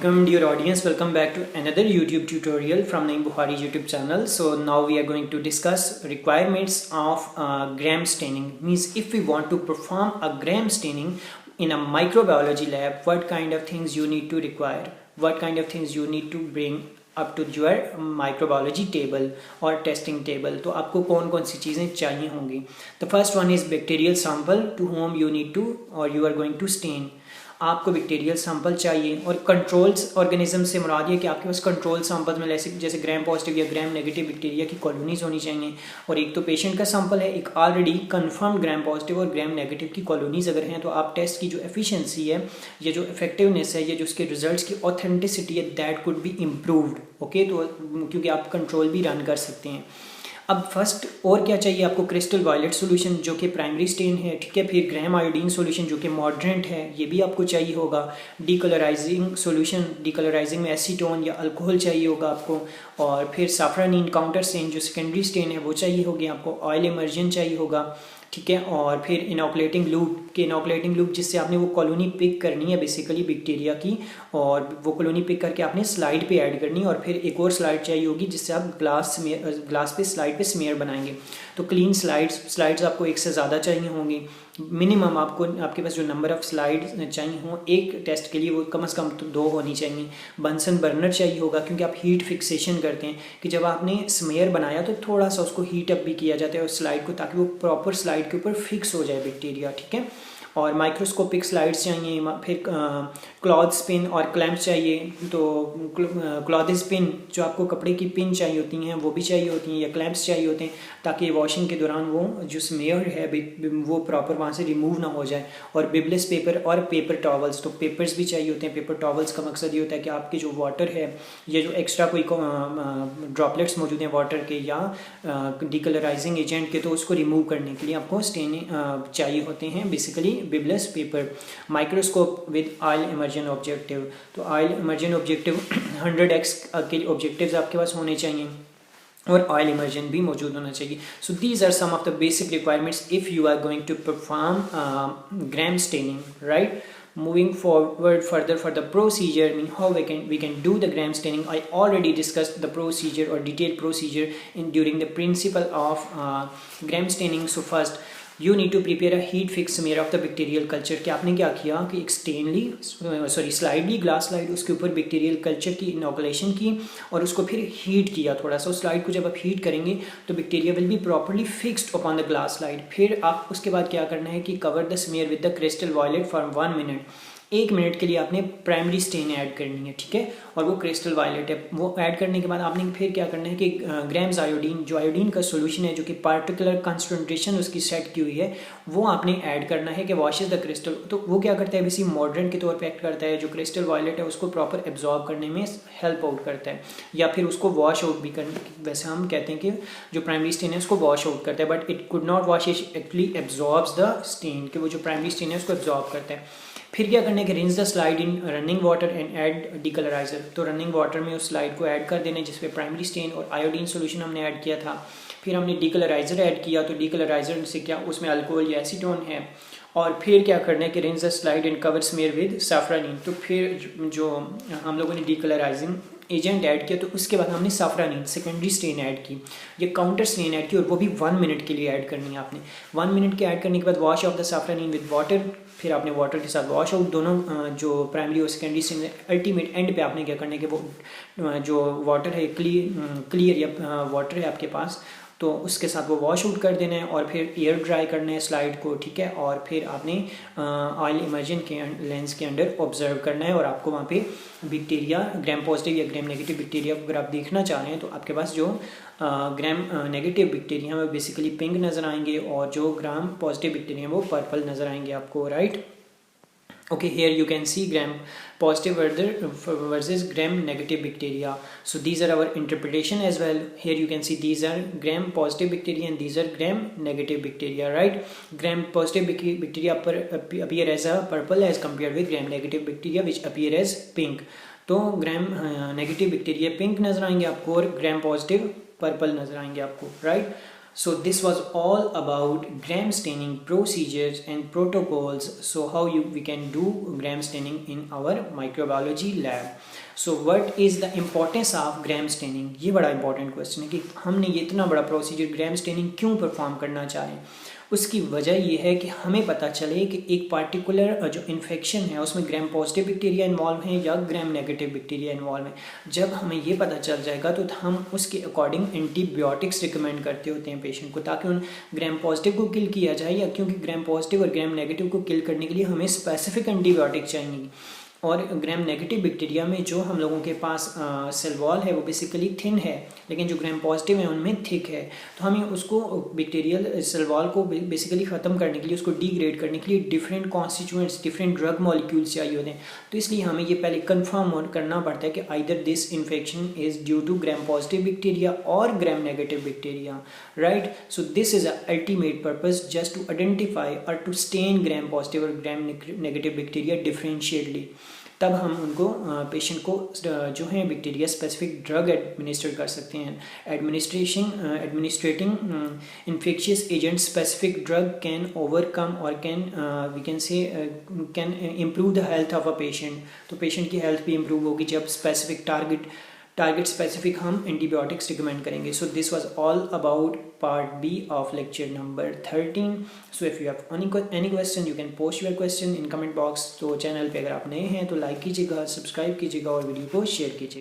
Assalamualaikum dear audience, welcome back to another YouTube tutorial from Naeem Bukhari YouTube channel. So now we are going to discuss requirements of gram staining. Means if we want to perform a gram staining in a microbiology lab, what kind of things you need to require, what kind of things you need to bring up to your microbiology table or testing table. तो आपको कौन कौन सी चीज़ें चाहिए होंगी. The first one is bacterial sample to whom you need to or you are going to stain. आपको bacterial sample चाहिए और कंट्रोल्स ऑर्गेनिज्म से मुराद ये कि आपके पास कंट्रोल सैंपल में जैसे ग्राम पॉजिटिव या ग्राम नेगेटिव बैक्टीरिया की कॉलोनीज होनी चाहिए. और एक तो पेशेंट का सैंपल है, एक ऑलरेडी कंफर्म ग्राम पॉजिटिव और ग्राम नेगेटिव की कॉलोनीज अगर हैं तो आप टेस्ट की जो एफिशिएंसी है, ये जो इफेक्टिवनेस है, ये जो उसके रिजल्ट्स की ऑथेंटिसिटी है, that could be improved. Okay, तो क्योंकि आप कंट्रोल भी रन कर सकते हैं. अब फर्स्ट और क्या चाहिए आपको, क्रिस्टल वायलेट सॉल्यूशन जो कि प्राइमरी स्टेन है, ठीक है. फिर ग्राम आयोडीन सॉल्यूशन जो कि मॉडरेंट है, ये भी आपको चाहिए होगा. डीकलराइजिंग सॉल्यूशन, डीकलराइजिंग में एसीटोन या अल्कोहल चाहिए होगा आपको. और फिर साफ्रानीन काउंटर स्टेन जो सेकेंडरी स्टेन है वो चाहिए होगी आपको. ऑयल इमर्जन चाहिए होगा, ठीक है. और फिर इनोकुलेटिंग लूप के इनोकुलेटिंग लूप जिससे आपने वो कॉलोनी पिक करनी है बेसिकली बैक्टीरिया की, और वो कॉलोनी पिक करके आपने स्लाइड पे ऐड करनी है. और फिर एक और स्लाइड चाहिए होगी जिससे आप ग्लास पे स्लाइड पे स्मेयर बनाएंगे. तो क्लीन स्लाइड्स आपको एक से ज़्यादा चाहिए होंगी. मिनिमम आपके पास जो नंबर ऑफ़ स्लाइड चाहिए हों एक टेस्ट के लिए वो कम से कम तो 2 होनी चाहिए. बंसन बर्नर चाहिए होगा क्योंकि आप हीट फिक्सेशन करते हैं कि जब आपने स्मेयर बनाया तो थोड़ा सा उसको हीट अप भी किया जाता है उस स्लाइड को, ताकि वो प्रॉपर स्लाइड के ऊपर फिक्स हो जाए बैक्टीरिया, ठीक है. और माइक्रोस्कोपिक स्लाइड्स चाहिए. फिर क्लॉथ पिन और क्लैम्प्स चाहिए. तो क्लॉथ पिन जो आपको कपड़े की पिन चाहिए होती हैं वो भी चाहिए होती हैं, या क्लैम्प्स चाहिए होते हैं ताकि वॉशिंग के दौरान वो जो स्मेयर है वो प्रॉपर वहाँ से रिमूव ना हो जाए. और बिबलेस पेपर और पेपर टॉवल्स, तो पेपर्स भी चाहिए होते हैं. पेपर टॉवल्स का मकसद ये होता है कि आपके जो वाटर है, ये जो एक्स्ट्रा कोई ड्रॉपलेट्स मौजूद हैं वाटर के या डीकलराइजिंग एजेंट के, तो उसको रिमूव करने के लिए आपको स्टेनिंग चाहिए होते हैं basically bibulous paper. Microscope with oil immersion objective, तो ऑयल इमर्जन ऑब्जेक्टिव 100x के ऑब्जेक्टिव्स आपके पास होने चाहिए और ऑयल इमर्जन भी मौजूद होना चाहिए. So these are some of the basic requirements if you are going to perform Gram staining, right. Moving forward further for the procedure, I mean how we can do the gram staining. I already discussed the procedure or detailed procedure during the principle of gram staining. So first you need to prepare a heat fix smear of the bacterial culture. कि आपने क्या किया कि एक slide ली, glass slide, उसके ऊपर bacterial culture की inoculation की और उसको फिर हीट किया थोड़ा सा. उस स्लाइड को जब आप हीट करेंगे तो bacteria will be properly fixed upon the glass slide. फिर आप उसके बाद क्या करना है कि cover the smear with the crystal violet for 1 minute. 1 minute के लिए आपने प्राइमरी स्टेन ऐड करनी है, ठीक है. और वो क्रिस्टल वायलेट है. वो ऐड करने के बाद आपने फिर क्या करना है कि ग्राम्स आयोडीन, जो आयोडीन का सॉल्यूशन है जो कि पार्टिकुलर कंसंट्रेशन उसकी सेट की हुई है, वो आपने ऐड करना है कि वॉशेस द क्रिस्टल. तो वो क्या करता है, बेसिक मॉडरेंट के तौर पे एक्ट करता है. जो क्रिस्टल वायलेट है उसको प्रॉपर एब्जॉर्ब करने में हेल्प आउट करता है, या फिर उसको वॉश आउट भी करने. वैसे हम कहते हैं कि जो प्राइमरी स्टेन है उसको वॉश आउट करता है, but it could not wash, it actually absorbs the stain, कि वो जो प्राइमरी स्टेन है उसको एब्जॉर्ब करता है. फिर क्या करना है कि rinse the slide in running water and add decolouriser. तो रनिंग वाटर में उस स्लाइड को ऐड कर देना है जिसपे प्राइमरी स्टेन और आयोडीन सॉल्यूशन हमने ऐड किया था. फिर हमने डीकलराइजर ऐड किया, तो डीकलराइजर से क्या उसमें अल्कोहल या एसीटोन है. और फिर क्या करना है कि rinse the slide and cover smear with safranin. तो फिर जो हम लोगों ने डीकलराइजिंग एजेंट ऐड किया तो उसके बाद हमने साफ्रानीन सेकेंडरी स्टेन ऐड की, ये काउंटर स्टेन ऐड की, और वो भी 1 मिनट के लिए ऐड करनी है आपने. 1 मिनट के ऐड करने के बाद wash off the safranin with water. फिर आपने वाटर के साथ वॉश आउट दोनों जो प्राइमरी और सेकेंडरी स्टेन. अल्टीमेट एंड पे आपने क्या करना है कि वो जो वाटर है क्लियर या वाटर है आपके पास, तो उसके साथ वो वॉश आउट कर देना है और फिर एयर ड्राई करना है स्लाइड को, ठीक है. और फिर आपने ऑयल इमर्जन के लेंस के अंडर ऑब्जर्व करना है, और आपको वहाँ पे बैक्टीरिया ग्राम पॉजिटिव या ग्राम नेगेटिव बैक्टीरिया अगर आप देखना चाह रहे हैं तो आपके पास जो ग्राम नेगेटिव बैक्टीरिया वो बेसिकली पिंक नज़र आएंगे और जो ग्राम पॉजिटिव बैक्टीरिया वो पर्पल नज़र आएंगे आपको, right. Okay, here you can see gram positive versus gram negative bacteria. So these are our interpretation as well. Here you can see these are gram positive bacteria and these are gram negative bacteria, right. Gram positive bacteria appear as a purple as compared with gram negative bacteria which appear as pink. तो ग्राम negative bacteria pink नज़र आएंगे आपको और gram positive purple नज़र आएंगे आपको, right. So this was all about gram staining procedures and protocols. So how we can do gram staining in our microbiology lab. So what is the importance of gram staining, ये बड़ा important question है कि हमने ये इतना बड़ा procedure gram staining क्यों perform करना चाहें। उसकी वजह ये है कि हमें पता चले कि एक पार्टिकुलर जो इन्फेक्शन है उसमें ग्राम पॉजिटिव बैक्टीरिया इन्वॉल्व हैं या ग्राम नेगेटिव बैक्टीरिया इन्वॉल्व हैं। जब हमें ये पता चल जाएगा तो हम उसके अकॉर्डिंग एंटीबायोटिक्स रिकमेंड करते होते हैं पेशेंट को, ताकि उन ग्राम पॉजिटिव को किल किया जाए, या क्योंकि ग्राम पॉजिटिव और ग्राम नेगेटिव को किल करने के लिए हमें स्पेसिफिक एंटीबायोटिक चाहिए। और ग्राम नेगेटिव बैक्टीरिया में जो हम लोगों के पास सेल वॉल है वो बेसिकली थिन है, लेकिन जो ग्राम पॉजिटिव है उनमें थिक है। तो हमें उसको बैक्टीरियल सेल वॉल को बेसिकली ख़त्म करने के लिए, उसको डिग्रेड करने के लिए different constituents, different drug molecules चाहिए होते हैं। तो इसलिए हमें ये पहले कन्फर्म करना पड़ता है कि either this infection is due to gram positive bacteria और gram negative bacteria, right. So this is a ultimate purpose just to identify और टू स्टेन ग्राम पॉजिटिव और ग्राम नेगेटिव बैक्टीरिया डिफरेंशिएटली। तब हम उनको पेशेंट को जो है बैक्टीरिया स्पेसिफिक ड्रग एडमिनिस्टर कर सकते हैं। Administrating infectious agent specific drug can overcome और can improve the health of a patient. तो पेशेंट की हेल्थ भी इम्प्रूव होगी जब स्पेसिफिक टारगेट स्पेसिफिक हम एंटीबायोटिक्स रिकमेंड करेंगे। So this was all about part B of lecture number 13। So if you have any question you can post your question in comment box. तो channel पे अगर आप नए हैं तो लाइक कीजिएगा, सब्सक्राइब कीजिएगा और वीडियो को शेयर कीजिएगा।